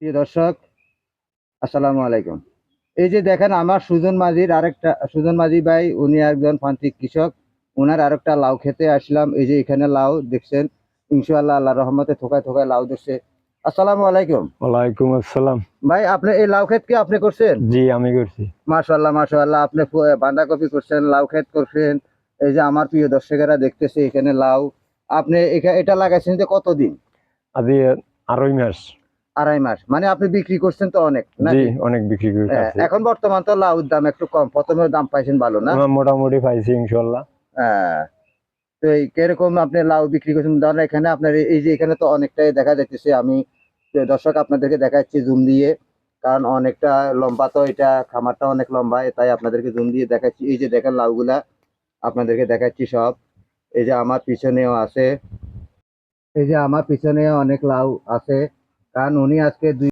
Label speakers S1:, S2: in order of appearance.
S1: প্রিয় দর্শক, আসসালামু আলাইকুম। এই যে দেখেন আমার সুজন মাঝি ভাই, উনি একজন প্রান্তিক কৃষক। উনার আরেকটা লাউ খেতে আসলাম। এই যে এখানে লাউ দেখছেন, ইনশাআল্লাহ আল্লাহ রহমতে থোকায় থোকায় লাউ ধরছে। আসসালামু আলাইকুম।
S2: ওয়ালাইকুম আসসালাম।
S1: ভাই, আপনি এই লাউ ক্ষেত কি আপনি করছেন?
S2: জি, আমি করছি।
S1: মাশাআল্লাহ মাশাআল্লাহ, আপনি বাঁধাকপি করছেন, লাউ ক্ষেত করছেন। এই যে আমার প্রিয় দর্শকেরা দেখতেছে এখানে লাউ। আপনি এটা লাগাইছেন যে কতদিন?
S2: আজি 2.5 মাস।
S1: 2.5 মাস। মানে আপনি বিক্রি করছেন তো অনেক
S2: জি,
S1: নাকি?
S2: অনেক বিক্রি করে কাটছি।
S1: এখন বর্তমান তো লাউর দাম একটু কম, প্রথমে দাম পাইছেন ভালো না?
S2: মোটামুটি পাইছি ইনশাল্লাহ।
S1: হ্যাঁ। তো এই কিরকম আপনি লাউ বিক্রি করছেন? ধরেন এখানে আপনার এই যে এখানে তো অনেকটাই দেখা যাইতেছে। আমি দর্শক আপনাদেরকে দেখাচ্ছি জুম দিয়ে, কারণ অনেকটা লম্বা, তো এটা খামারটা অনেক লম্বা, তাই আপনাদেরকে জুম দিয়ে দেখাচ্ছি। এই যে দেখেন লাউগুলা আপনাদেরকে দেখাচ্ছি সব। এই যে আমার পিছনেও আছে, এই যে আমার পিছনে অনেক লাউ আছে, কারণ উনি আজকে